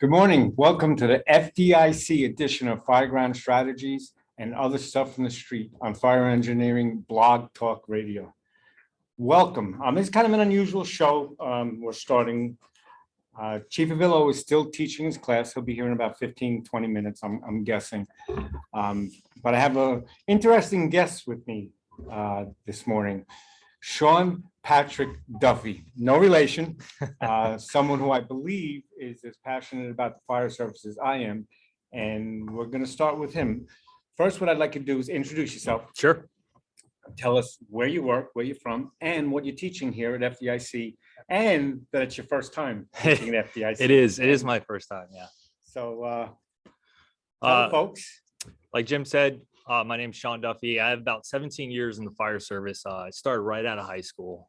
Good morning. Welcome to the FDIC edition of Fireground Strategies and Other Stuff in the Street on Fire Engineering Blog Talk Radio. Welcome. It's kind of an unusual show. We're starting. Chief Avillo is still teaching his class. He'll be here in about 15, 20 minutes, I'm guessing. But I have an interesting guest with me this morning. Sean Patrick Duffy, no relation, someone who I believe is as passionate about the fire service as I am, and we're going to start with him. First, what I'd like you to do is introduce yourself. Sure. Tell us where you work, where you're from, and what you're teaching here at FDIC, and that it's your first time teaching at FDIC. It is my first time, yeah. So, tell the folks. Like Jim said, my name's Sean Duffy. I have about 17 years in the fire service. I started right out of high school.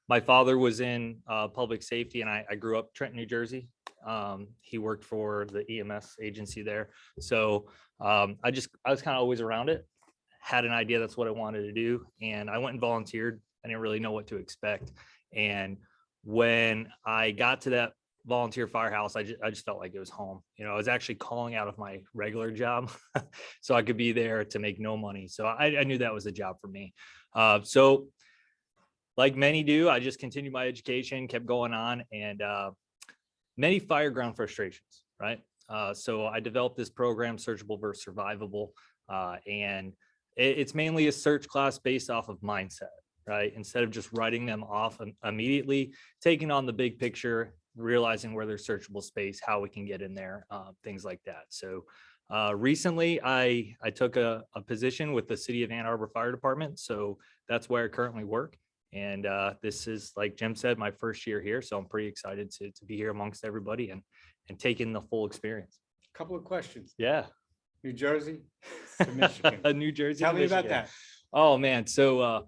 My father was in public safety, and I grew up Trenton, New Jersey. He worked for the EMS agency there. So I was kind of always around it, had an idea that's what I wanted to do. And I went and volunteered. I didn't really know what to expect. And when I got to that volunteer firehouse, I just felt like it was home. I was actually calling out of my regular job so I could be there to make no money. So I knew that was a job for me. So like many do, I just continued my education, kept going on, and many fireground frustrations, right? So I developed this program, Searchable versus Survivable, and it's mainly a search class based off of mindset, right? Instead of just writing them off immediately, taking on the big picture, realizing where there's searchable space, how we can get in there, things like that. So recently I took a position with the City of Ann Arbor Fire Department. So that's where I currently work. And this is, like Jim said, my first year here. So I'm pretty excited to be here amongst everybody and take in the full experience. A couple of questions. Yeah. New Jersey to Michigan. New Jersey. Tell me about that. Oh, man. So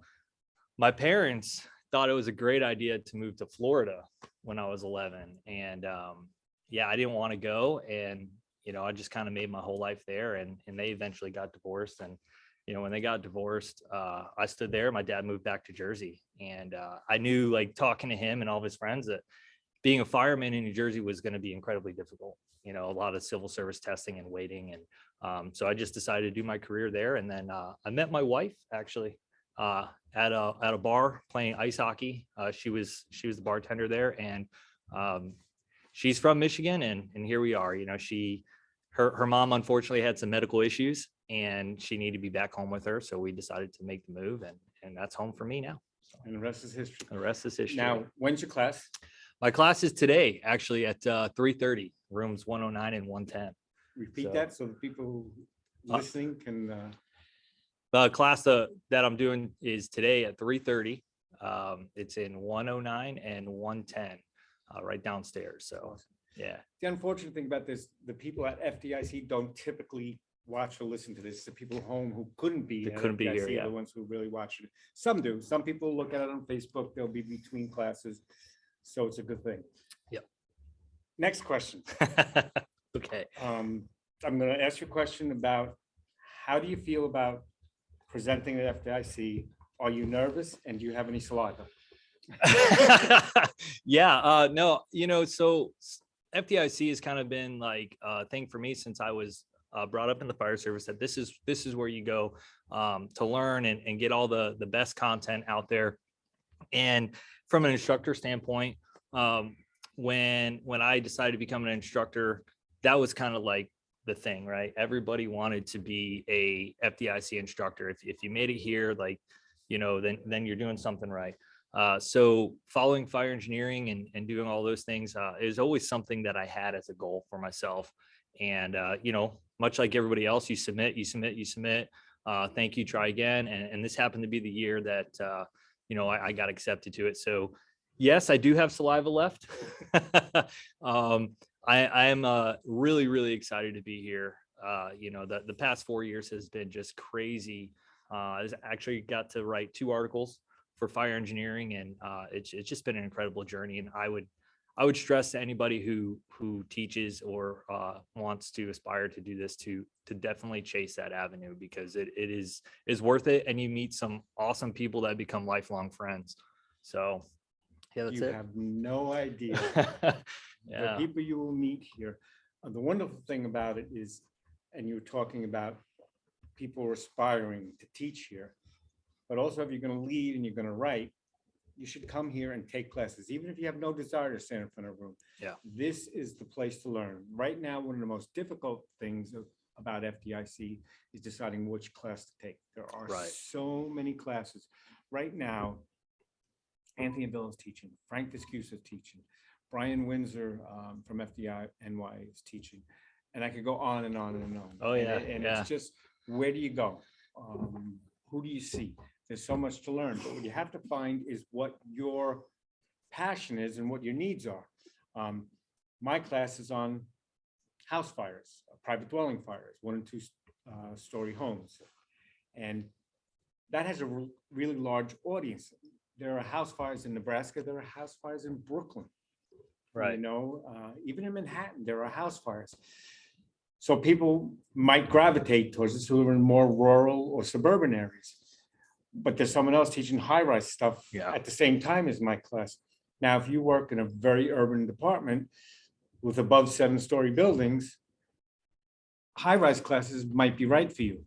my parents thought it was a great idea to move to Florida when I was 11. And yeah, I didn't want to go. And, I just kind of made my whole life there. And they eventually got divorced. And, when they got divorced, I stood there. My dad moved back to Jersey. And I knew, like, talking to him and all of his friends, that being a fireman in New Jersey was going to be incredibly difficult. A lot of civil service testing and waiting. And so I just decided to do my career there. And then I met my wife, actually, at a bar playing ice hockey. She was the bartender there, and she's from Michigan, and here we are. Her mom unfortunately had some medical issues, and she needed to be back home with her, so we decided to make the move, and that's home for me now. So, and the rest is history. The rest is history. Now, when's your class? My class is today, actually, at 3:30, rooms 109 and 110. Repeat that so the people who listening can. The class that I'm doing is today at 3:30. It's in 109 and 110, right downstairs. So, yeah. The unfortunate thing about this, the people at FDIC don't typically watch or listen to this. The people home who couldn't be here, yeah. The ones who really watch it. Some do. Some people look at it on Facebook. They'll be between classes. So it's a good thing. Yep. Next question. Okay. I'm going to ask you a question about how do you feel about presenting at FDIC? Are you nervous, and do you have any saliva? Yeah, no, so FDIC has kind of been like a thing for me since I was brought up in the fire service, that this is where you go to learn and get all the best content out there. And from an instructor standpoint, when I decided to become an instructor, that was kind of like the thing, right? Everybody wanted to be a FDIC instructor. If you made it here, like, then you're doing something right. So following fire engineering and doing all those things is always something that I had as a goal for myself. And, much like everybody else, you submit, thank you, try again. And this happened to be the year that, I got accepted to it. So yes, I do have saliva left. I am really, really excited to be here. The past 4 years has been just crazy. I actually got to write 2 articles for fire engineering, and it's just been an incredible journey. And I would stress to anybody who teaches or wants to aspire to do this to definitely chase that avenue, because it is worth it, and you meet some awesome people that become lifelong friends. So Yeah, that's You it. have no idea the Yeah, people you will meet here. The wonderful thing about it is, and you were talking about people aspiring to teach here, but also if you're going to lead and you're going to write, you should come here and take classes, even if you have no desire to stand in front of a room. yeah, This is the place to learn. Right now, one of the most difficult things about FDIC is deciding which class to take. There are right. so many classes. Right now, Anthony Avillo is teaching, Frank Viscusa is teaching, Brian Windsor from FDIC is teaching, and I could go on and on and on. Oh, yeah, And yeah. it's just, where do you go? Who do you see? There's so much to learn, but what you have to find is what your passion is and what your needs are. My class is on house fires, private dwelling fires, 1 and 2 story homes. And that has a really large audience. There are house fires in Nebraska, there are house fires in Brooklyn. Right. You know, even in Manhattan, there are house fires. So people might gravitate towards this who are in more rural or suburban areas. But there's someone else teaching high-rise stuff Yeah. at the same time as my class. Now, if you work in a very urban department with above 7-story buildings, high-rise classes might be right for you.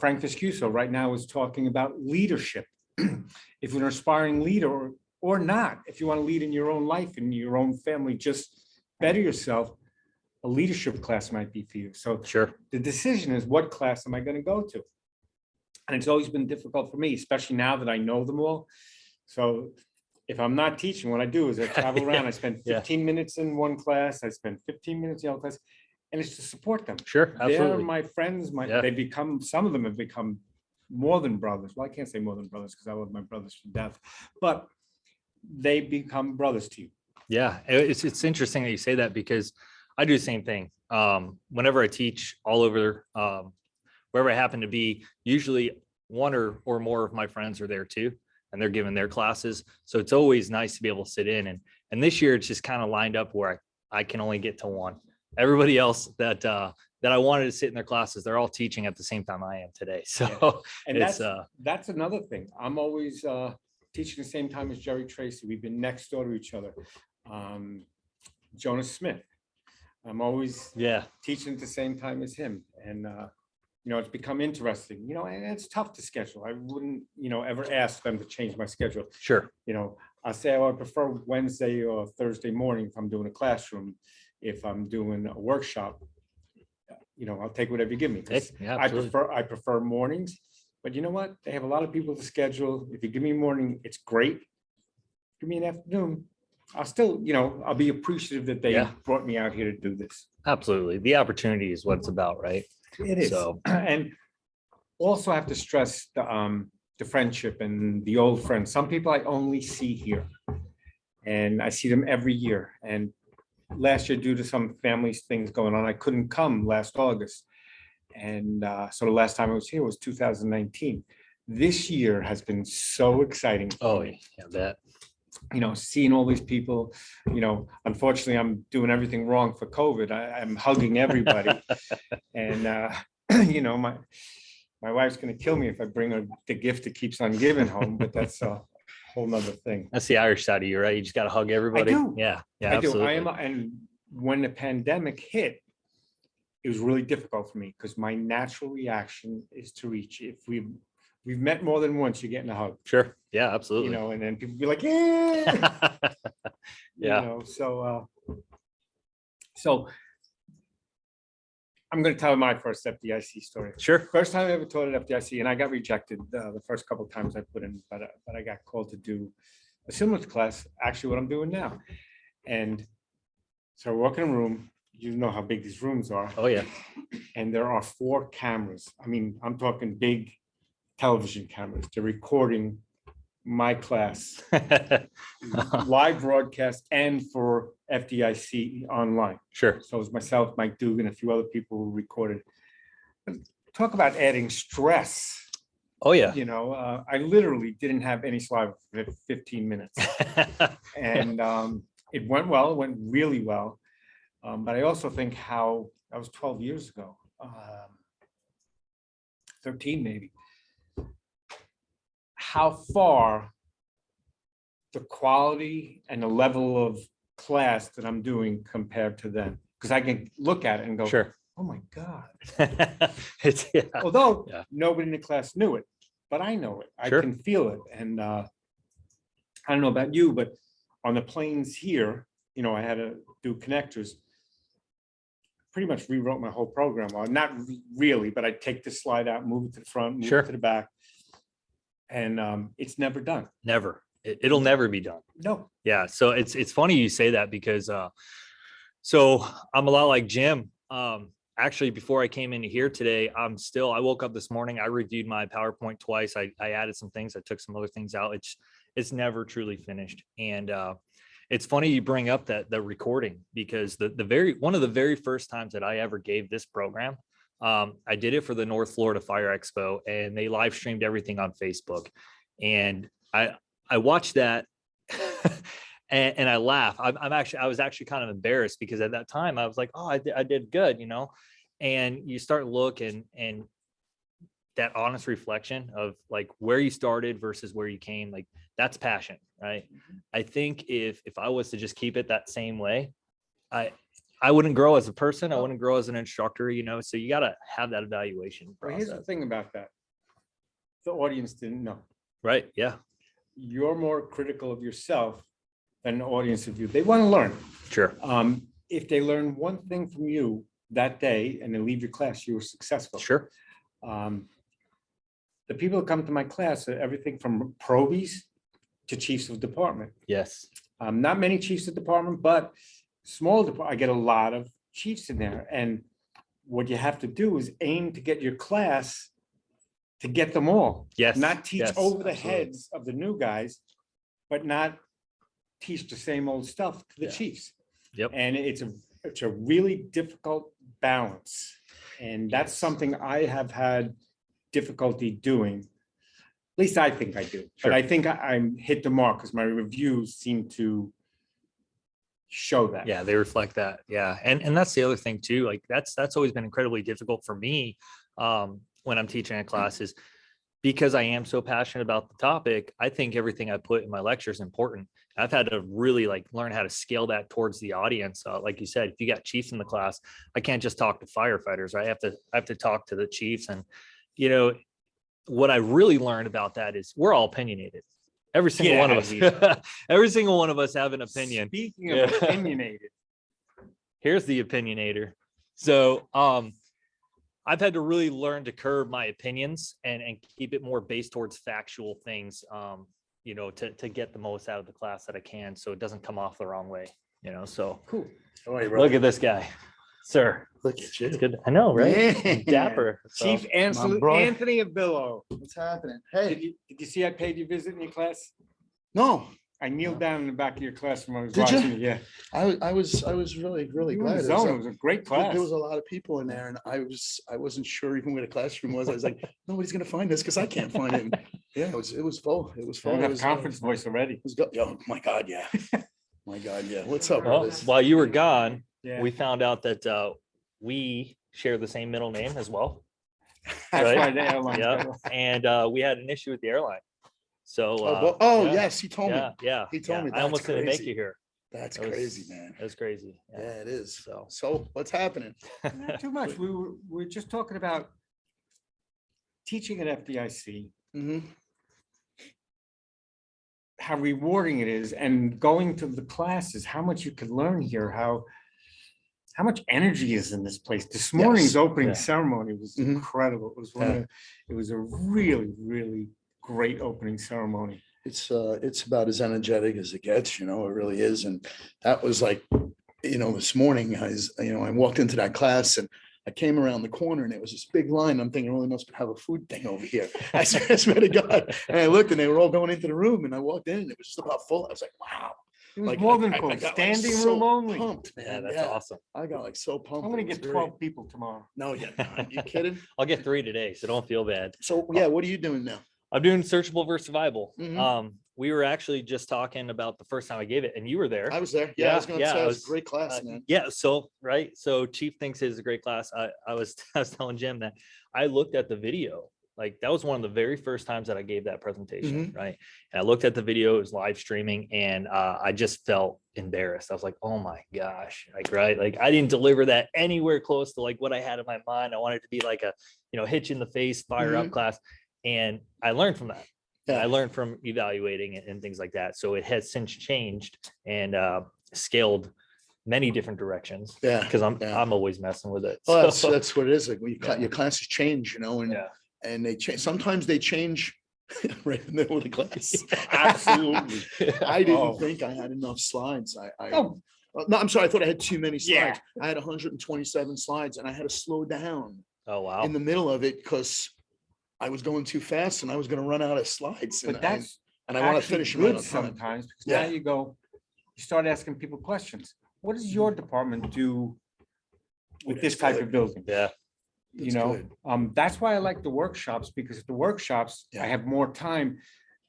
Frank Viscuso right now is talking about leadership. If you're an aspiring leader or not, if you want to lead in your own life, in your own family, just better yourself, a leadership class might be for you. So Sure. the decision is, what class am I going to go to? And it's always been difficult for me, especially now that I know them all. So if I'm not teaching, what I do is I travel around. I spend Yeah. 15 minutes in one class. I spend 15 minutes in the other class, and it's to support them. Sure. They're Absolutely. my friends. Yeah. They become, some of them have become more than brothers. Well, I can't say more than brothers because I love my brothers to death, but they become brothers to you. Yeah, it's interesting that you say that, because I do the same thing. Whenever I teach all over, wherever I happen to be, usually one or more of my friends are there too, and they're giving their classes. So it's always nice to be able to sit in. And this year it's just kind of lined up where I can only get to one. Everybody else that I wanted to sit in their classes, they're all teaching at the same time I am today. So Yeah. And it's that's another thing. I'm always teaching the same time as Jerry Tracy. We've been next door to each other. Jonas Smith. I'm always yeah, teaching at the same time as him. And you know, it's become interesting, you know, and it's tough to schedule. I wouldn't, you know, ever ask them to change my schedule. sure. You know, I say, oh, I prefer Wednesday or Thursday morning if I'm doing a classroom. If I'm doing a workshop, you know, I'll take whatever you give me. 'Cause Yeah, I absolutely. prefer mornings, but you know what? They have a lot of people to schedule. If you give me a morning, it's great. Give me an afternoon. I'll still, you know, I'll be appreciative that they Yeah. brought me out here to do this. Absolutely. The opportunity is what it's about, right? It is. So And also I have to stress the friendship and the old friends. Some people I only see here, and I see them every year. And last year, due to some family things going on, I couldn't come last August. And so the last time I was here was 2019. This year has been so exciting for oh me. yeah, that. You know, seeing all these people, you know, unfortunately, I'm doing everything wrong for COVID. I'm hugging everybody. And, you know, my wife's going to kill me if I bring her the gift that keeps on giving home, but that's a whole nother thing. That's the Irish side of you, right? You just got to hug everybody. do. Yeah, yeah, I do. absolutely. I am. And when the pandemic hit, it was really difficult for me because my natural reaction is to reach. If we've met more than once, you're getting a hug. Sure. Yeah, You absolutely. know, and then people be like, yeah. Yeah. You know, so I'm going to tell my first FDIC story. Sure. First time I ever taught at FDIC, and I got rejected the first couple of times I put in, but I got called to do a similar class, actually what I'm doing now. And so I walk in a room, you know how big these rooms are, Oh yeah. and there are 4 cameras. I mean, I'm talking big television cameras. They're recording my class, live broadcast, and for FDIC online. Sure. So it was myself, Mike Dugan, a few other people who recorded. Talk about adding stress. Oh yeah. You know, I literally didn't have any slide for 15 minutes. And it went well, it went really well. But I also think how, that was 12 years ago, 13 maybe. How far the quality and the level of class that I'm doing compared to them. Because I can look at it and go, Sure. oh my God. It's, yeah. Although Yeah. nobody in the class knew it, but I know it. I Sure. can feel it. And I don't know about you, but on the planes here, I had to do connectors. Pretty much rewrote my whole program. Well, not really, but I take this slide out, move it to the front, move Sure. it to the back. And it's never done. Never. It'll never be done. No. Yeah. So it's funny you say that because so I'm a lot like Jim. Actually, before I came into here today, I woke up this morning, I reviewed my PowerPoint twice. I added some things, I took some other things out. It's never truly finished. And it's funny you bring up the recording, because one of the very first times that I ever gave this program, I did it for the North Florida Fire Expo, and they live streamed everything on Facebook. And I watched that and I laugh. I was actually kind of embarrassed, because at that time I was like, oh, I did good, and you start looking, and that honest reflection of like where you started versus where you came, like that's passion, right? I think if I was to just keep it that same way, I wouldn't grow as a person. I wouldn't grow as an instructor, so you got to have that evaluation Well, process. here's the thing about that. The audience didn't know. Right. Yeah. You're more critical of yourself than the audience of you. They want to learn. Sure. If they learn one thing from you that day and they leave your class, you were successful. Sure. The people that come to my class are everything from probies to chiefs of department. Yes. Not many chiefs of department, but small department. I get a lot of chiefs in there. And what you have to do is aim to get your class to get them all. Yes. Not teach Yes, over the absolutely. heads of the new guys, but not teach the same old stuff to the Yeah. chiefs. Yep. And it's a really difficult balance. And that's Yes. something I have had difficulty doing. At least I think I do. Sure. But I think I'm hit the mark, because my reviews seem to show that. Yeah, they reflect that. Yeah. And that's the other thing too. Like that's always been incredibly difficult for me when I'm teaching a class, is because I am so passionate about the topic. I think everything I put in my lecture is important. I've had to really learn how to scale that towards the audience. Like you said, if you got chiefs in the class, I can't just talk to firefighters. Right? I have to talk to the chiefs. And what I really learned about that is we're all opinionated. Every single one of us. Every single one of us have an opinion. Speaking of opinionated, here's the opinionator. So I've had to really learn to curb my opinions and keep it more based towards factual things, to get the most out of the class that I can, so it doesn't come off the wrong way, so cool. How are you, look at this guy, sir. Look at you. It's good. I know, right? Yeah. Dapper. So, Chief Anthony Avillo. What's happening? Hey, Did you see I paid you visit in your class? no, I kneeled down in the back of your classroom. I was Did you? watching it. Yeah. I was really You were in glad. the zone. It was a great class. There was a lot of people in there, and I wasn't sure even where the classroom was. I was like, nobody's gonna find this because I can't find it. And yeah, it was full. It was I full. don't It have was, conference voice already. oh my God, yeah. My God, yeah. What's up, well, brothers? while you were gone, Yeah. we found out that we share the same middle name as well. That's right? why the airline. Yeah. And we had an issue with the airline. So yeah. Yes, he told me. Yeah. He told me. I almost That's didn't make crazy. you here. That's It was- crazy, man. It was crazy. Yeah, it is. So So what's happening? Not too much. We were just talking about teaching at FDIC, Mm-hmm. how rewarding it is, and going to the classes, how much you could learn here, how much energy is in this place. This morning's opening Yeah. ceremony was Mhm. incredible. It was it was a really, really great opening ceremony. It's about as energetic as it gets, it really is. And that was like, this morning I walked into that class and I came around the corner and it was this big line. I'm thinking, oh, they must have a food thing over here. I swear to God. And I looked and they were all going into the room and I walked in and it was just about full. I was like, wow. It was Like, more than I full, got, like, standing so room only. Pumped, man. yeah, that's Yeah. awesome. I got like so pumped. I'm gonna It was get great. 12 people tomorrow. No, yeah, are you kidding? I'll get 3 today, so don't feel bad. So yeah, what are you doing now? I'm doing searchable versus survival. Mhm. We were actually just talking about the first time I gave it, and you were there. I was there. Yeah, I was going to say it was a great class, man. Yeah. So right. So Chief thinks it is a great class. I was telling Jim that I looked at the video Like that was one of the very first times that I gave that presentation, right? And I looked at the video, it was live streaming, and I just felt embarrassed. I was like, oh my gosh, like, right? Like I didn't deliver that anywhere close to like what I had in my mind. I wanted it to be like a, hitch in the face, fire up class. And I learned from that. Yeah. I learned from evaluating it and things like that. So it has since changed and scaled many different directions. Yeah. Because I'm always messing with it. Well, So, that's what it is. Like your classes change, and and they change. Sometimes they change right in the middle of the class. Absolutely. I didn't think I had enough slides. No, I'm sorry. I thought I had too many slides. I had 127 slides and I had to slow down oh wow. in the middle of it because I was going too fast and I was going to run out of slides. But that's and I want to actually finish them good on time. sometimes, because now you start asking people questions. What does your department do with this type of building? Yeah. That's why I like the workshops, because at the workshops, I have more time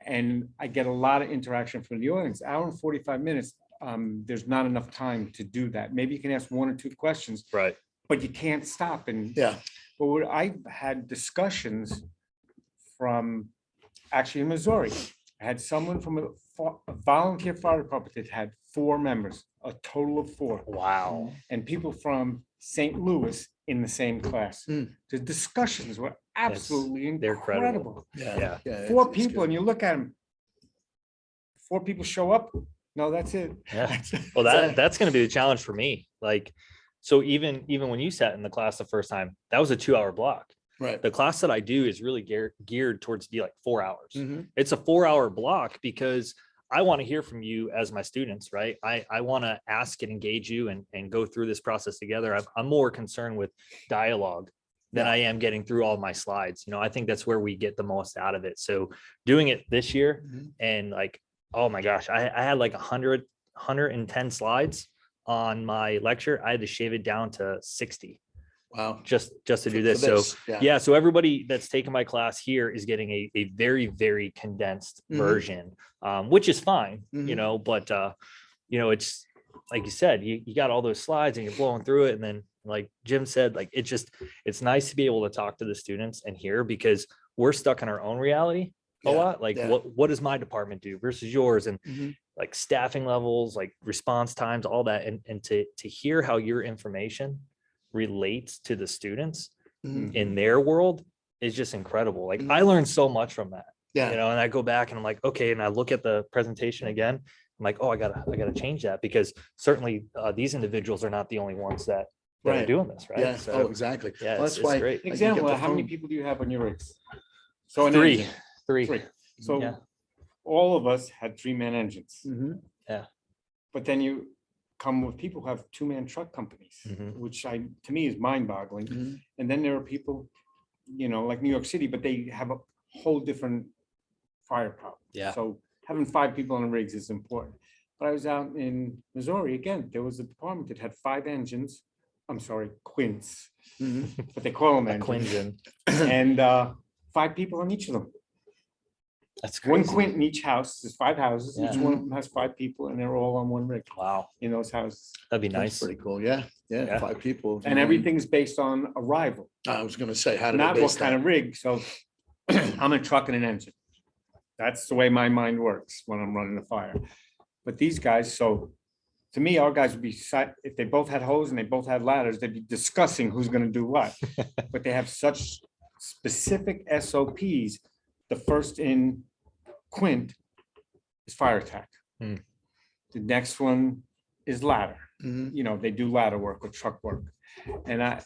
and I get a lot of interaction from the audience. Hour and 45 minutes, there's not enough time to do that. Maybe you can ask 1 or 2 questions, Right. but you can't stop. And but what I've had discussions from actually in Missouri. I had someone from a volunteer fire department that had 4 members, a total of 4. Wow. And people from St. Louis in the same class. The discussions were absolutely they're incredible. Yeah. 4 people, and you look at them, 4 people show up. No, that's it. Yeah. Well, that's going to be the challenge for me. Like, so even when you sat in the class the first time, that was a 2-hour block. Right. The class that I do is really geared towards be like 4 hours. It's a 4-hour block because I want to hear from you as my students, right? I want to ask and engage you and go through this process together. I'm more concerned with dialogue than I am getting through all my slides. I think that's where we get the most out of it. So doing it this year and like, oh my gosh, I had like 110 slides on my lecture. I had to shave it down to 60. Wow. Just to do this. So so everybody that's taking my class here is getting a very, very condensed version, which is fine, but it's like you said, you got all those slides and you're blowing through it. And then like Jim said, like, it's nice to be able to talk to the students and hear, because we're stuck in our own reality a lot. Like what does my department do versus yours? And like staffing levels, like response times, all that. And to hear how your information relates to the students in their world is just incredible. Like I learned so much from that. And I go back and I'm like, okay, and I look at the presentation again. I'm like, oh, I gotta change that, because certainly these individuals are not the only ones that are doing this, right? Yeah. So, exactly. Yeah, Well, that's why. great. Example, how many people do you have on your rigs? So an 3. engine. 3. So all of us had 3-man engines. Yeah. But then you come with people who have 2-man truck companies, which to me is mind-boggling. And then there are people, like New York City, but they have a whole different fire problem. Yeah. So having 5 people on the rigs is important. But I was out in Missouri again. There was a department that had 5 engines. I'm sorry, quints, but they call them engines. And 5 people on each of them. That's crazy. 1 quint in each house. There's 5 houses. Each one of them has 5 people, and they're all on 1 rig. Wow. In those houses. That'd be That's nice. pretty cool. Yeah. 5 people. And everything's based on arrival, I was going to say, how did not they what base kind that? of rig. So I'm a truck and an engine. That's the way my mind works when I'm running a fire. But these guys, so to me, our guys would be, if they both had hose and they both had ladders, they'd be discussing who's going to do what. But they have such specific SOPs. The first in quint is fire attack. The next one is ladder. They do ladder work or truck work. And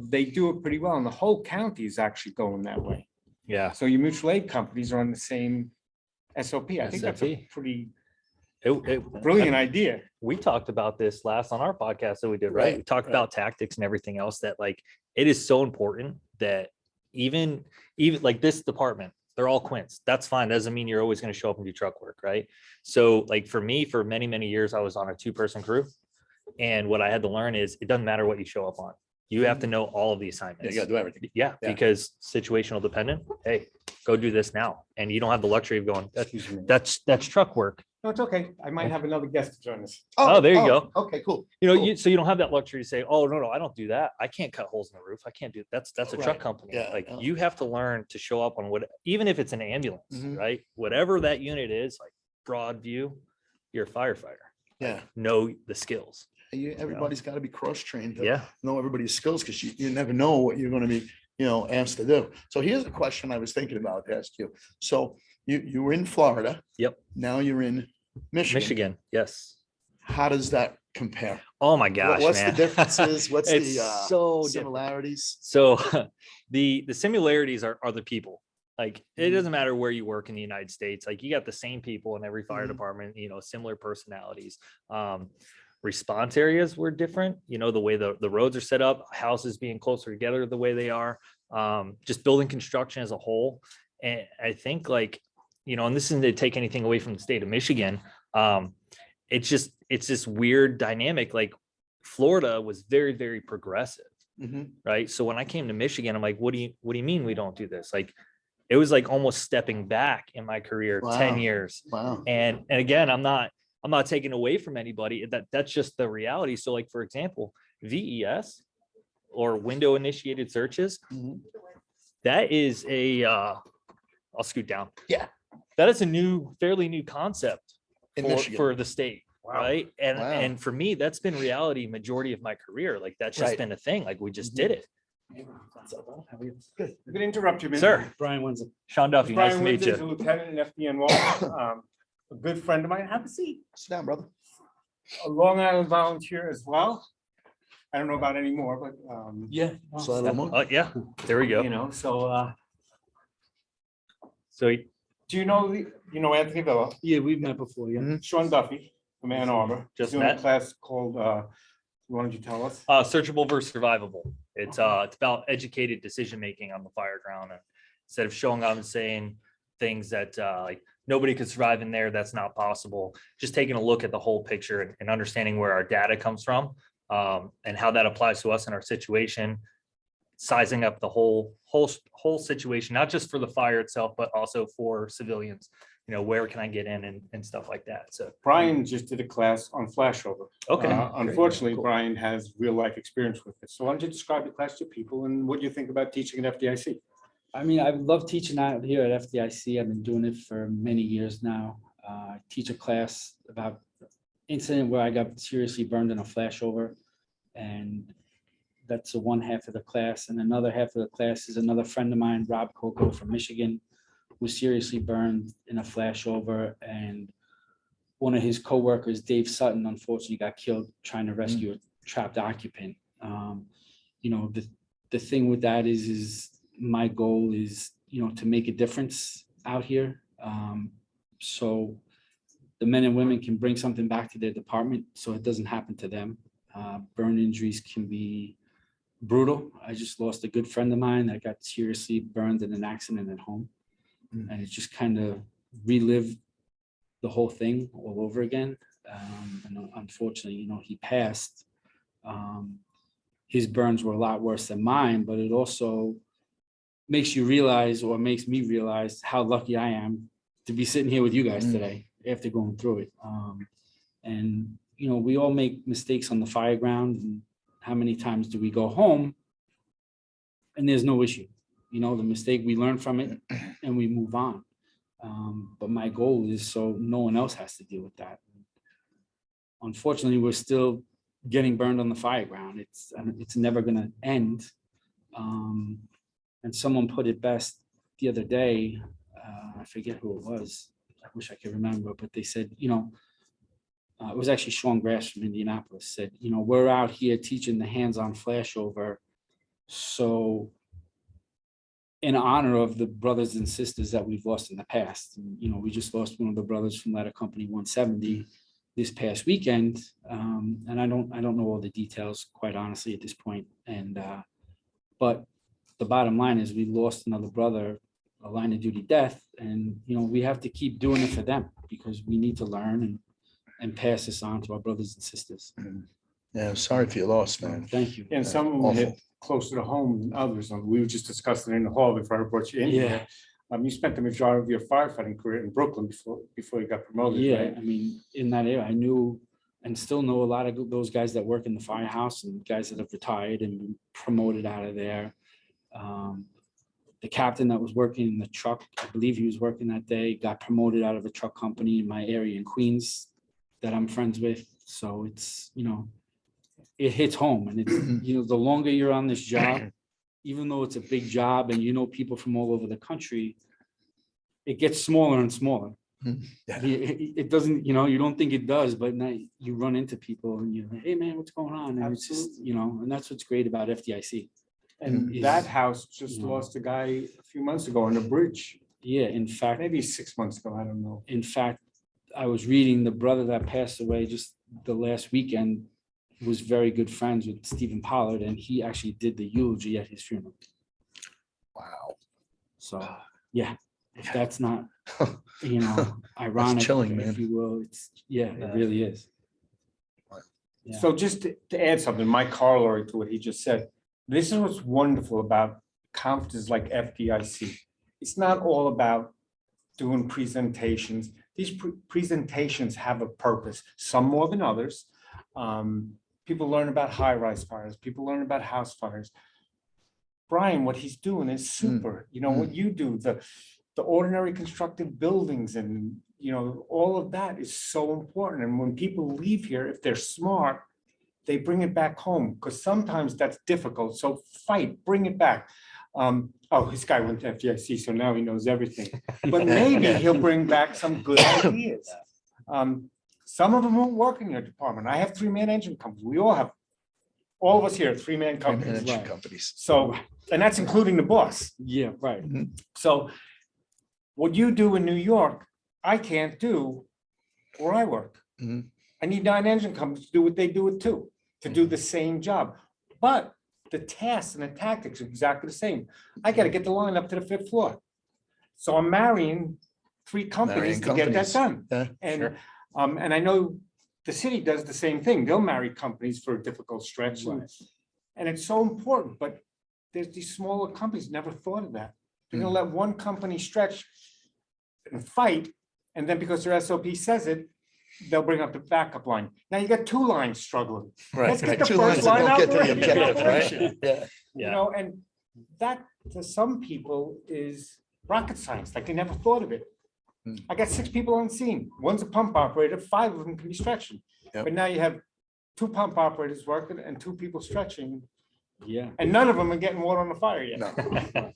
they do it pretty well. And the whole county is actually going that way. Yeah. So your mutual aid companies are on the same SOP. I think that's a pretty brilliant idea. We talked about this last on our podcast that we did, right? We talked about tactics and everything else, that like, it is so important that even like this department, they're all quints. That's fine. Doesn't mean you're always going to show up and do truck work, right? So like for me, for many, many years, I was on a 2-person crew. And what I had to learn is it doesn't matter what you show up on. You have to know all of the assignments. You got to do everything. Yeah, because situational dependent. Hey, go do this now. And you don't have the luxury of going, that's truck work. No, it's okay. I might have another guest to join us. Oh, there you go. Okay, cool. You so you don't have that luxury to say, oh, no, I don't do that. I can't cut holes in the roof. I can't do that's a truck Right. company. Yeah, Like yeah. you have to learn to show up on what, even if it's an ambulance, Mhm. right? Whatever that unit is, like broad view, you're a firefighter. Yeah, Know the skills. everybody's got to be cross-trained. To Yeah. know everybody's skills because you never know what you're going to be, asked to do. So here's a question I was thinking about to ask you. So you were in Florida. Yep. Now you're in Michigan. Michigan. Yes. How does that compare? Oh my gosh, What's man. the differences? What's It's the so different. similarities? So the similarities are the people. Like it Mhm. doesn't matter where you work in the United States. Like you got the same people in every fire Mhm. department, similar personalities. Response areas were different, the way the roads are set up, houses being closer together the way they are, just building construction as a whole. And I think and this isn't to take anything away from the state of Michigan. It's this weird dynamic. Like Florida was very, very progressive. Mhm. Right. So when I came to Michigan, I'm like, what do you mean we don't do this? Like, it was like almost stepping back in my career, 10 Wow. years. Wow. And again, I'm not taking away from anybody. That's just the reality. So like, for example, VES or window initiated searches, Mhm. that is I'll scoot down. Yeah. That is a fairly new concept In for Michigan. the state. Wow. Right. And Wow. and for me, that's been reality majority of my career. Like that's just Right. been a thing. Like we just Mhm. did it. Good. I'm gonna interrupt you, man. Sir, Brian Windsor. Sean Duffy, nice Brian to meet Windsor is a you. lieutenant in FDNY, a good friend of mine. Have a seat. Sit down, brother. A Long Island volunteer as well. I don't know about any more, but Yeah. Slide a little more. Oh, yeah, there we go. so So do you know Anthony Villa, Yeah, we've met before, yeah. Sean Duffy from Ann Arbor? Just doing a met. class called why don't you tell us? searchable versus survivable. It's about educated decision-making on the Fireground. And instead of showing up and saying things that like nobody could survive in there, that's not possible. Just taking a look at the whole picture and understanding where our data comes from and how that applies to us in our situation, sizing up the whole situation, not just for the fire itself, but also for civilians. Where can I get in and stuff like that. So Brian just did a class on flashover. Okay. Unfortunately, Cool. Brian has real life experience with it. So why don't you describe the class to people and what you think about teaching at FDIC? I mean, I love teaching out here at FDIC. I've been doing it for many years now. I teach a class about incident where I got seriously burned in a flashover. And that's the one half of the class. And another half of the class is another friend of mine, Rob Coco from Michigan, was seriously burned in a flashover, and one of his coworkers, Dave Sutton, unfortunately got killed trying to rescue a trapped occupant. The thing with that is my goal is, to make a difference out here. So the men and women can bring something back to their department so it doesn't happen to them. Burn injuries can be brutal. I just lost a good friend of mine that got seriously burned in an accident at home. And it just kind of relived the whole thing all over again. And unfortunately, he passed. His burns were a lot worse than mine, but it also makes you realize, or makes me realize, how lucky I am to be sitting here with you guys today after going through it. And we all make mistakes on the Fireground, and how many times do we go home and there's no issue? The mistake, we learn from it and we move on. But my goal is so no one else has to deal with that. Unfortunately, we're still getting burned on the Fireground. It's never going to end. And someone put it best the other day. I forget who it was. I wish I could remember, but they said, it was actually Sean Grass from Indianapolis, said, we're out here teaching the hands-on flashover. So in honor of the brothers and sisters that we've lost in the past. And, we just lost one of the brothers from Ladder Company 170 this past weekend. And I don't know all the details, quite honestly, at this point. And but the bottom line is we lost another brother, a line of duty death. And, we have to keep doing it for them because we need to learn and pass this on to our brothers and sisters. Yeah, sorry for your loss, man. Thank you. And some of them hit closer to home than others. And we were just discussing in the hall before I brought you in here. You spent the majority of your firefighting career in Brooklyn before you got promoted, Yeah, right? I mean, in that area, I knew and still know a lot of those guys that work in the firehouse and guys that have retired and been promoted out of there. The captain that was working in the truck, I believe he was working that day, got promoted out of a truck company in my area in Queens that I'm friends with. So it's, it hits home, and it's, the longer you're on this job, even though it's a big job and people from all over the country, it gets smaller and smaller. Yeah. It doesn't, you don't think it does, but now you run into people and you're like, hey man, what's going on? And it's just, and that's what's great about FDIC. And is, that house just you know, lost a guy a few months ago on a bridge, Yeah, in fact, maybe 6 months ago, I don't know. in fact, I was reading the brother that passed away just the last weekend was very good friends with Stephen Pollard, and he actually did the eulogy at his funeral. Wow. So, yeah, if that's not, ironic, chilling, if man. you will, it really is. Yeah. So just to add something, my corollary to what he just said, this is what's wonderful about conferences like FDIC. It's not all about doing presentations. These presentations have a purpose, some more than others. People learn about high-rise fires. People learn about house fires. Brian, what he's doing is super. What you do, the ordinary constructed buildings and, all of that is so important. And when people leave here, if they're smart, they bring it back home, because sometimes that's difficult. So fight, bring it back. This guy went to FDIC, so now he knows everything. But maybe he'll bring back some good ideas. Some of them won't work in your department. I have 3-man engine companies. We all have, all of us here, 3-man companies. Management Right. companies. So, and that's including the boss. Yeah, right. So what you do in New York, I can't do where I work. Mhm. I need 9 engine companies to do what they do it too, to do the same job. But the tasks and the tactics are exactly the same. I got to get the line up to the 5th floor. So I'm marrying 3 companies to get that done. Yeah, And, and I know the city does the same thing. They'll marry companies for a difficult stretch. And it's so important, but there's these smaller companies never thought of that. They're gonna let one company stretch and fight, and then because their SOP says it, they'll bring up the backup line. Now you got 2 lines struggling. Right. Let's get the 2 first lines that line don't get to the operation. objective, right? Yeah. And that to some people is rocket science, like they never thought of it. I got 6 people on scene. One's a pump operator, 5 of them can be stretching. Yep. But now you have 2 pump operators working and 2 people stretching, Yeah. and none of them are getting water on the fire yet. No.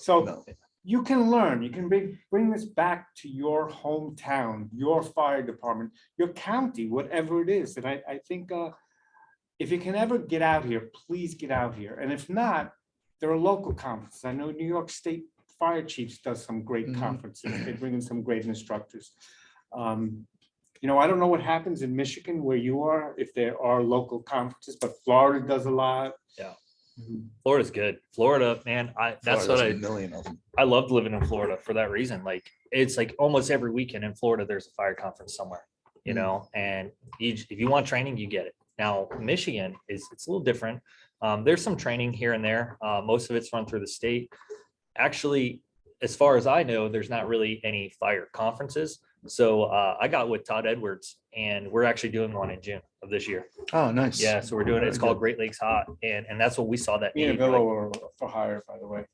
So No. you can learn, you can bring this back to your hometown, your fire department, your county, whatever it is. And I think if you can ever get out here, please get out here. And if not, there are local conferences. I know New York State Fire Chiefs does some great conferences. They bring in some great instructors. I don't know what happens in Michigan where you are, if there are local conferences, but Florida does a lot. Yeah. Florida's good. Florida, man, that's what Florida's a million of them. I loved living in Florida for that reason. Like, it's like almost every weekend in Florida, there's a fire conference somewhere, and if you want training, you get it. Now, Michigan it's a little different. There's some training here and there. Most of it's run through the state. Actually, as far as I know, there's not really any fire conferences. So I got with Todd Edwards, and we're actually doing one in June of this year. Oh, nice. Yeah, so we're doing it. It's Very called good. Great Lakes Hot, and that's what we saw that Me and need. Avillo Like, are for hire, by the way.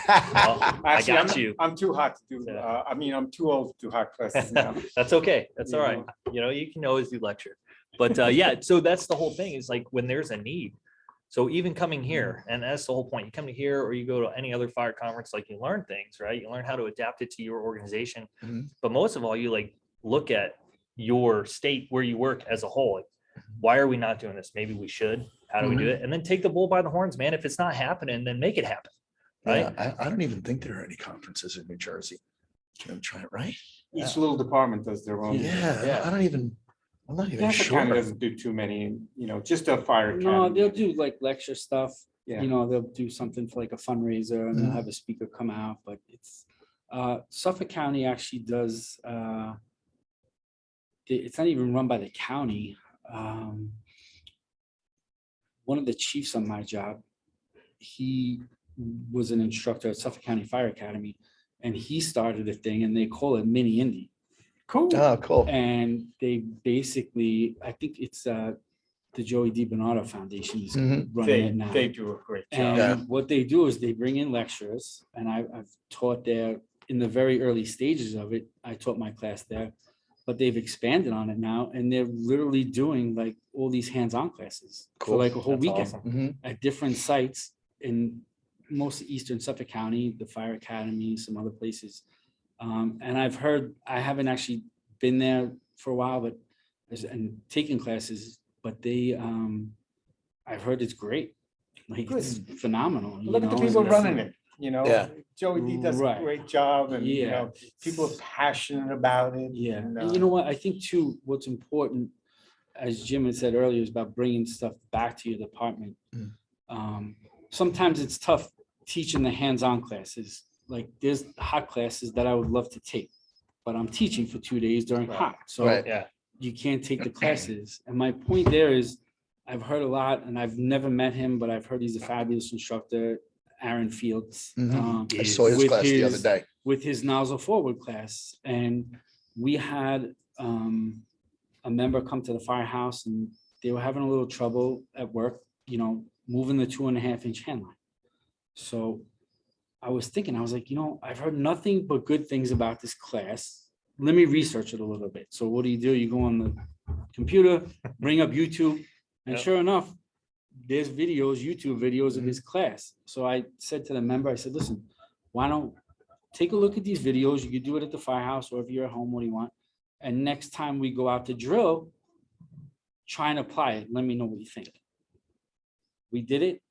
I Actually, got you. I'm too hot to do, Yeah. I'm too old to do hot classes now. That's okay. That's You all right. You can always do lecture. But yeah, so that's the whole thing, is like when there's a need. So even coming here, and that's the whole point, you come to here or you go to any other fire conference, like you learn things, right? You learn how to adapt it to your organization. Mhm. But most of all, you like look at your state where you work as a whole. Like, why are we not doing this? Maybe we should. How do we do it? And then take the bull by the horns, man. If it's not happening, then make it happen. Right. Yeah, I don't even think there are any conferences in New Jersey. Can I try it, right? Each little department does their own. Yeah, I'm not even Suffolk County sure. doesn't do too many, just a fire. No, academy. they'll do like lecture stuff. Yeah. They'll do something for like a fundraiser and they'll have a speaker come out, but it's Suffolk County actually does it's not even run by the county. One of the chiefs on my job, he was an instructor at Suffolk County Fire Academy, and he started a thing, and they call it Mini Indy. Cool. Oh, cool. And they basically, I think it's the Joey DiBernardo Foundation is Mhm. running it now. They do a great job. And Yeah. what they do is they bring in lecturers, and I've taught there in the very early stages of it. I taught my class there, but they've expanded on it now, and they're literally doing like all these hands-on classes for Cool. like a whole That's weekend awesome. Mhm. at different sites in most of Eastern Suffolk County, the Fire Academy, some other places. And I've heard, I haven't actually been there for a while, but and taking classes, but they, I've heard it's great. Like it's phenomenal. you Look at the know, people and running it, you know? Yeah. Joey D does a Right. great job and, you Yeah. know, people are passionate about it. Yeah, and, and you know what, I think too, what's important, as Jim had said earlier, is about bringing stuff back to your department. Mm. Sometimes it's tough teaching the hands-on classes, like there's hot classes that I would love to take, but I'm teaching for 2 days during Right. hot, so Right. Yeah. you can't take the classes. And my point there is, I've heard a lot, and I've never met him, but I've heard he's a fabulous instructor, Aaron Fields. Mhm. I saw his with class the other his- day. With his nozzle forward class, and we had a member come to the firehouse, and they were having a little trouble at work, you know, moving the 2.5-inch hand line. So I was thinking, I was like, you know, I've heard nothing but good things about this class. Let me research it a little bit. So what do? You go on the computer, bring up YouTube, and Yep. sure enough, there's videos, YouTube videos of his class. So I said to the member, I said, listen, why don't take a look at these videos? You could do it at the firehouse, or if you're at home, what do you want? And next time we go out to drill, try and apply it. Let me know what you think. We did it,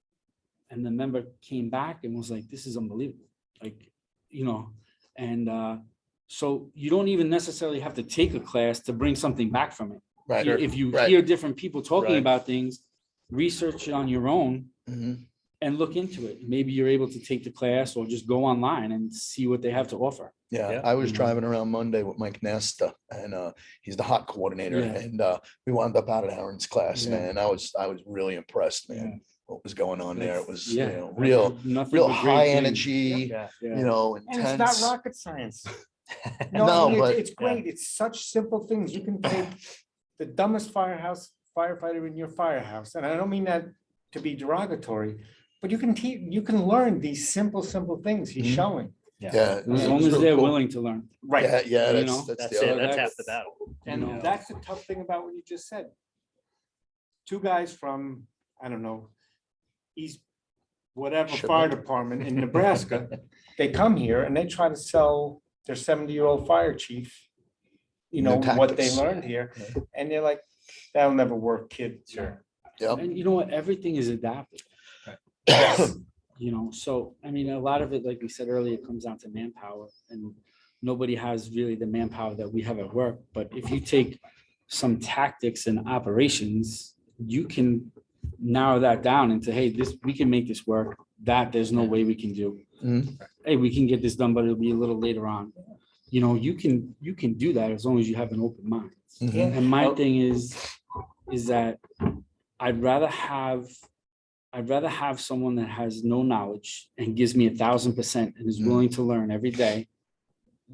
and the member came back and was like, this is unbelievable. Like, you know, and so you don't even necessarily have to take a class to bring something back from it. Right. If you Right. hear different people talking Right. about things, research it on your own Mhm. and look into it. Maybe you're able to take the class or just go online and see what they have to offer. Yeah, Yeah. I was Mhm. driving around Monday with Mike Nesta, and he's the hot coordinator, Yeah. and we wound up out at Aaron's class, Yeah. man. I was really impressed, man. What was going on there? It was, you Yeah. know, I've real heard nothing real but great high things. energy, Yeah. Yeah. you know, And it's intense. not rocket science. No, No, I mean, but- it's great. It's such simple things. You can take the dumbest firefighter in your firehouse, and I don't mean that to be derogatory, but you can learn these simple things he's Mhm. showing. Yeah, As it was long as real they're cool. willing to learn. Right. Yeah, yeah, You that's know, that's That's the it. other. That's that's- half the battle. And You know. that's the tough thing about what you just said. Two guys from, I don't know, East, whatever fire Shipment. department in Nebraska, they come here and they try to sell their 70-year-old fire chief, you know, New what they tactics. learned here. Yeah. And they're like, that'll never work, kid. Sure. Yep. And you know what? Everything is adaptive. Yes. You know, so I mean, a lot of it, like we said earlier, comes down to manpower, and nobody has really the manpower that we have at work. But if you take some tactics and operations, you can narrow that down into, hey, this, we can make this work. That there's no way we can do. Mhm. Hey, we can get this done, but it'll be a little later on. You know, you can do that as long as you have an open mind. Mhm. And my thing is that I'd rather have someone that has no knowledge and gives me 1,000% and is willing to learn every day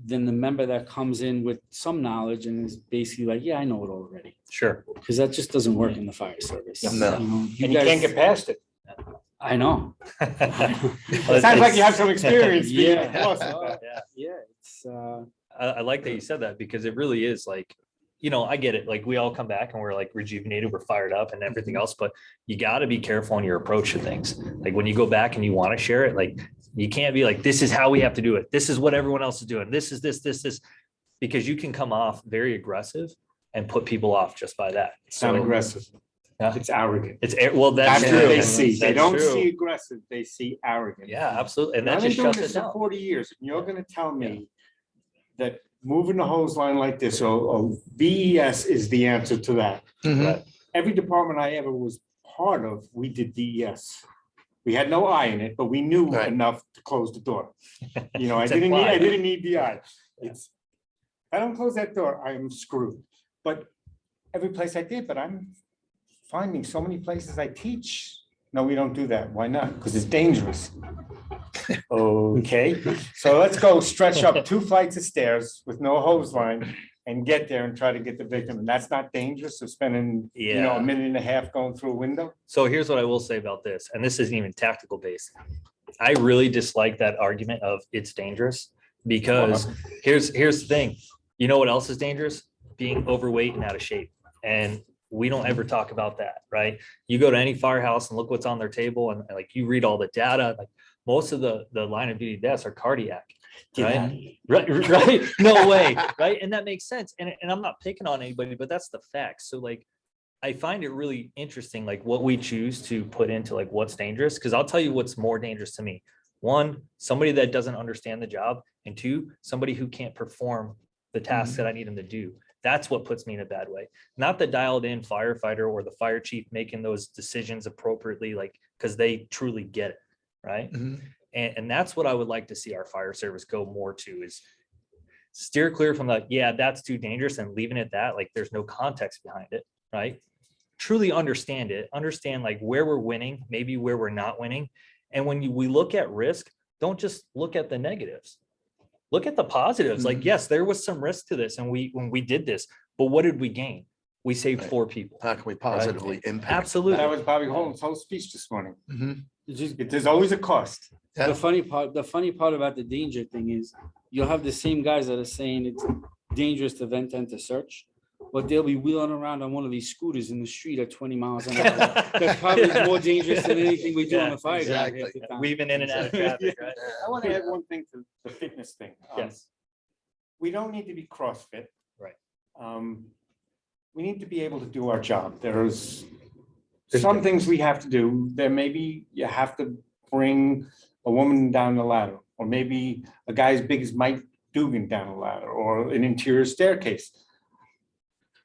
than the member that comes in with some knowledge and is basically like, yeah, I know it already. Sure. Because that just doesn't work in the fire service. No. You know, And you can't get past it. I know. It sounds like you have some experience. being Yeah. a boss. Yeah. Yeah, it's I like that you said that because it really is like, you know, I get it. Like we all come back and we're like rejuvenated, we're fired up and everything else, but you got to be careful on your approach to things. Like when you go back and you want to share it, like you can't be like, this is how we have to do it. This is what everyone else is doing. This is this, because you can come off very aggressive and put people off just by that. It's not aggressive. Yeah. It's arrogant. Well, that's That's true. what they see. They That's don't true. see aggressive, they see arrogant. Yeah, absolutely. And I've that been just doing shuts this it for down. 40 years, and you're gonna tell me that moving the hose line like this, or VES is the answer to that. Mhm. Right. Every department I ever was part of, we did VES. We had no eye in it, but we knew Right. enough to close the door. You know, I It's didn't implied. need the eye. It's, if I don't close that door, I'm screwed. But every place I did, but I'm finding so many places I teach, no, we don't do that. Why not? Because it's dangerous. Okay, so let's go stretch up 2 flights of stairs with no hose line and get there and try to get the victim. And that's not dangerous. So spending, a Yeah. minute and a half going through a window. So here's what I will say about this, and this isn't even tactical based. I really dislike that argument of it's dangerous because here's the thing. You know what else is dangerous? Being overweight and out of shape. And we don't ever talk about that, right? You go to any firehouse and look what's on their table and like you read all the data, like most of the line of duty deaths are cardiac. Right. Right. No way. Right. And that makes sense. And I'm not picking on anybody, but that's the facts. So like, I find it really interesting, like what we choose to put into like what's dangerous. Cause I'll tell you what's more dangerous to me. One, somebody that doesn't understand the job. And two, somebody who can't perform the tasks that I need them to do. That's what puts me in a bad way. Not the dialed in firefighter or the fire chief making those decisions appropriately, like, cause they truly get it. Right. And that's what I would like to see our fire service go more to is steer clear from the, yeah, that's too dangerous and leaving it that like there's no context behind it, right? Truly understand it, understand like where we're winning, maybe where we're not winning. And when we look at risk, don't just look at the negatives. Look at the positives. Like, yes, there was some risk to this and when we did this, but what did we gain? We saved 4 people. How can we positively impact? Absolutely. That was Bobby Holmes' whole speech this morning. It's just There's always a cost. Yeah. the funny part about the danger thing is you'll have the same guys that are saying it's dangerous to vent and to search, but they'll be wheeling around on one of these scooters in the street at 20 miles an hour. That's probably more dangerous than anything we do on the fire. exactly. Weaving in and out of traffic, right? I want to add one thing to the fitness thing. Yes. We don't need to be CrossFit. Right. We need to be able to do our job. There's There's some things we have to do. There maybe you have to bring a woman down the ladder, or maybe a guy as big as Mike Dugan down a ladder, or an interior staircase.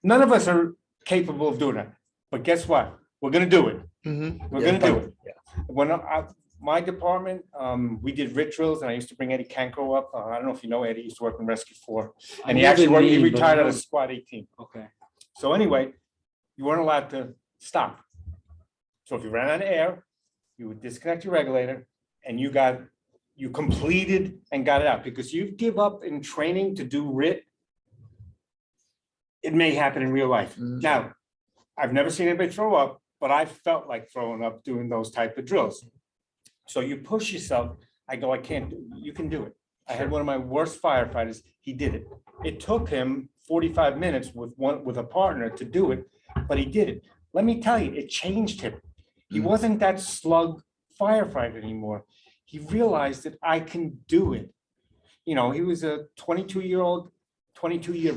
None of us are capable of doing that. But guess what? We're gonna do it. We're gonna do it. When my department, we did RIT drills, and I used to bring Eddie Kanko up. I don't know if you know Eddie, he used to work in Rescue 4. And he actually worked, he retired out of Squad 18. Okay. So anyway, you weren't allowed to stop. So if you ran out of air, you would disconnect your regulator and you completed and got it out, because you give up in training to do RIT. It may happen in real life. Now, I've never seen anybody throw up, but I felt like throwing up doing those type of drills. So you push yourself. I go, I can't, you can do it. I had one of my worst firefighters. He did it. It took him 45 minutes with a partner to do it, but he did it. Let me tell you, it changed him. He wasn't that slug firefighter anymore. He realized that I can do it. He was a 22-year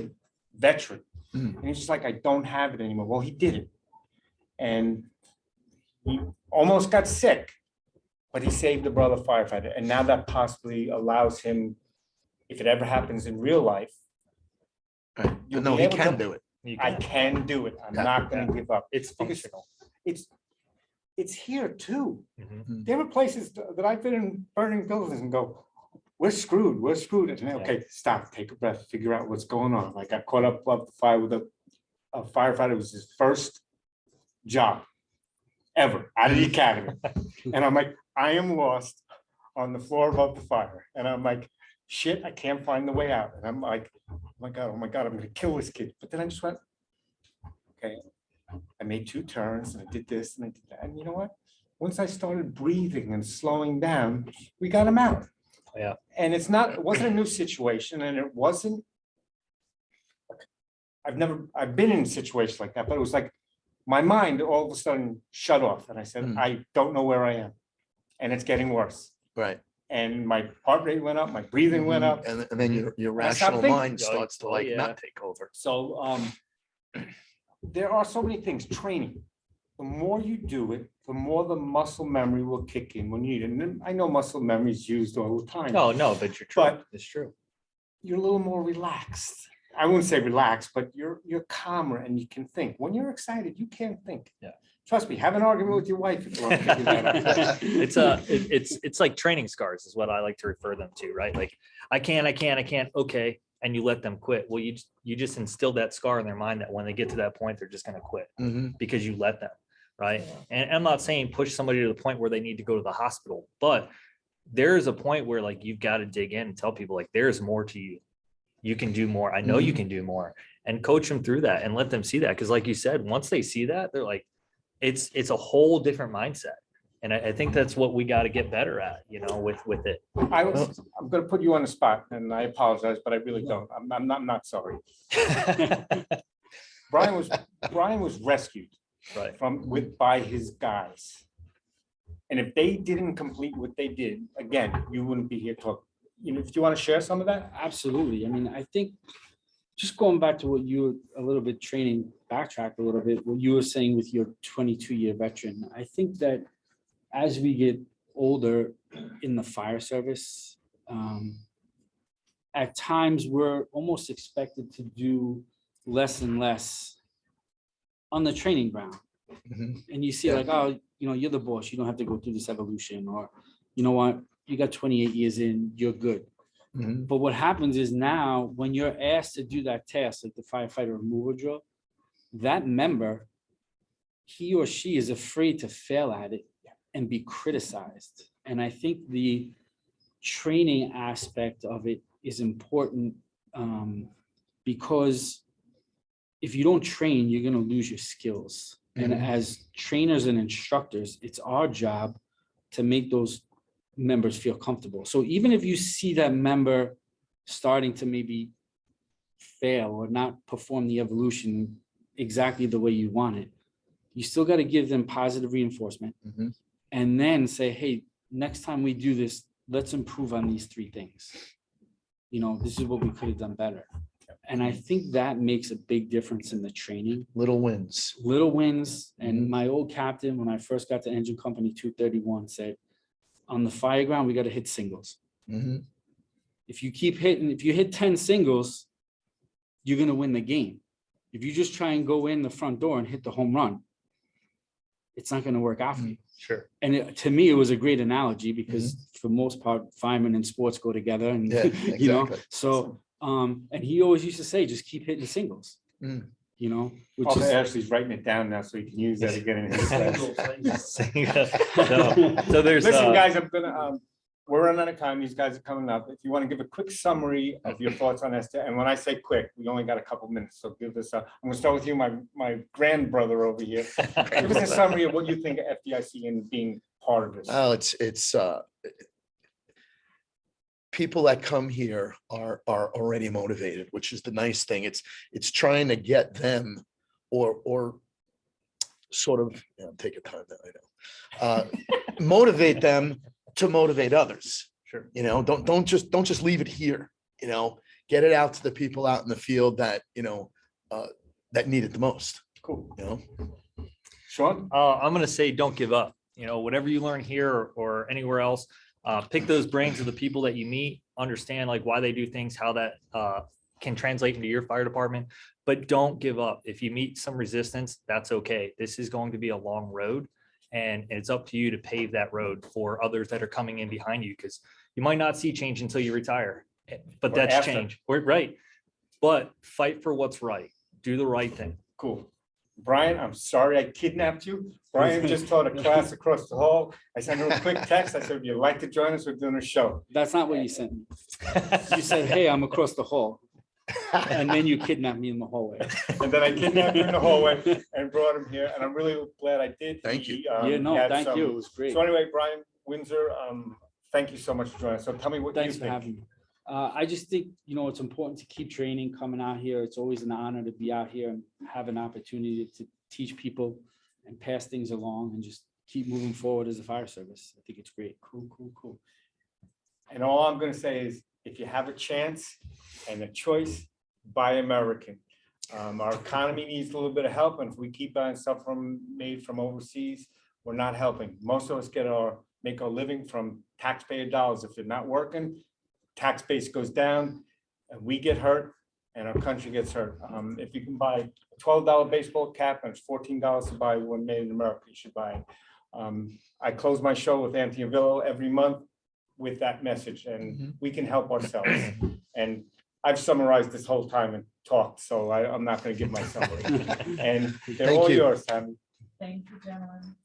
veteran. And he's just like, I don't have it anymore. Well, he did it. And he almost got sick, but he saved a brother firefighter. And now that possibly allows him, if it ever happens in real life. you'll No, be he able can to- do it. I can do it. I'm Yeah. not gonna give up. It's Because functional. It's here too. Mhm. There are places that I've been in burning buildings and go, we're screwed, And then, okay, stop, take a breath, figure out what's going on. Like I caught up above the fire with a firefighter. It was his first job ever out of the academy. And I'm like, I am lost on the floor above the fire. And I'm like, shit, I can't find the way out. And I'm like, oh my God, I'm gonna kill this kid. But then I just went, okay, I made 2 turns and I did this and I did that. And you know what? Once I started breathing and slowing down, we got him out. Yeah. And it wasn't a new situation, and it wasn't. I've been in a situation like that, but it was like my mind all of a sudden shut off. And I said, I don't know where I am. And it's getting worse. Right. And my heart rate went up, my breathing went up. And then your I stopped rational thinking. mind starts to like yeah. not take over. So there are so many things. Training. The more you do it, the more the muscle memory will kick in when you need it. And then I know muscle memory is used all the time. No, but you're true. But- It's true. You're a little more relaxed. I wouldn't say relaxed, but you're calmer and you can think. When you're excited, you can't think. Yeah. Trust me, have an argument with your wife if you want to figure that out. It's like training scars is what I like to refer them to, right? Like I can't. Okay. And you let them quit. Well, you just instill that scar in their mind that when they get to that point, they're just going to quit because you let them, right? And I'm not saying push somebody to the point where they need to go to the hospital, but there is a point where like you've got to dig in and tell people like there's more to you. You can do more. I know you can do more, and coach them through that and let them see that. Because like you said, once they see that, they're like, it's a whole different mindset. And I think that's what we got to get better at, you know, with it. I'm going to put you on the spot, and I apologize, but I really don't. I'm not sorry. Brian was rescued Right. by his guys. And if they didn't complete what they did, again, you wouldn't be here talking. You know, if you want to share some of that? Absolutely. I mean, I think just going back to what you were a little bit training, backtrack a little bit, what you were saying with your 22-year veteran, I think that as we get older in the fire service, at times we're almost expected to do less and less on the training ground. And you see like, oh, you know, you're the boss, you don't have to go through this evolution, or you know what, you got 28 years in, you're good. But what happens is now when you're asked to do that task, like the firefighter removal drill, that member, he or she is afraid to fail at it and be criticized. And I think the training aspect of it is important, because if you don't train, you're going to lose your skills. And as trainers and instructors, it's our job to make those members feel comfortable. So even if you see that member starting to maybe fail or not perform the evolution exactly the way you want it, you still got to give them positive reinforcement. And then say, hey, next time we do this, let's improve on these 3 things. You know, this is what we could have done better. And I think that makes a big difference in the training. Little wins. And my old captain, when I first got to Engine Company 231, said, on the Fireground, we got to hit singles. If you keep hitting, if you hit 10 singles, you're going to win the game. If you just try and go in the front door and hit the home run, it's not going to work out for you. Sure. And to me, it was a great analogy because for the most part, firemen and sports go together. And, you know, so, and he always used to say, just keep hitting singles, you know, which Also, is Ashley's writing it down now so he can use that again in his class. So there's, Listen, guys, I'm gonna, we're running out of time. These guys are coming up. If you want to give a quick summary of your thoughts on SDIC, and when I say quick, we only got a couple minutes, so give us a, I'm gonna start with you, my grandbrother over here. Give us a summary of what you think of FDIC and being part of this. Oh, it's people that come here are already motivated, which is the nice thing. It's trying to get them or sort of, take a time that I know, motivate them to motivate others. Sure. You know, don't just leave it here, you know, get it out to the people out in the field that, you know, that need it the most. Cool. You know, Sean? I'm going to say, don't give up. You know, whatever you learn here or anywhere else, pick those brains of the people that you meet, understand like why they do things, how that can translate into your fire department, but don't give up. If you meet some resistance, that's okay. This is going to be a long road, and it's up to you to pave that road for others that are coming in behind you, because you might not see change until you retire, but Or that's after. change. Right. But fight for what's right. Do the right thing. Cool. Brian, I'm sorry I kidnapped you. Brian just taught a class across the hall. I sent him a quick text. I said, if you'd like to join us, we're doing a show. that's not what you sent me. You said, hey, I'm across the hall. And then you kidnapped me in the hallway. And then I kidnapped him in the hallway and brought him here, and I'm really glad I did. Thank you. Yeah, no, thank you. It was great. So anyway, Brian Windsor, thank you so much for joining us. So tell me what you Thanks for think. having me. I just think, you know, it's important to keep training, coming out here. It's always an honor to be out here and have an opportunity to teach people and pass things along and just keep moving forward as a fire service. I think it's great. Cool. And all I'm gonna say is, if you have a chance and a choice, buy American. Our economy needs a little bit of help, and if we keep buying stuff made from overseas, we're not helping. Most of us make our living from taxpayer dollars. If you're not working, tax base goes down, and we get hurt, and our country gets hurt. If you can buy a $12 baseball cap and it's $14 to buy one made in America, you should buy it. I close my show with Anthony Avillo every month with that message, and we can help ourselves. And I've summarized this whole time and talked, so I'm not going to give my summary. And they're Thank all you. yours, Tammy. Thank you, gentlemen.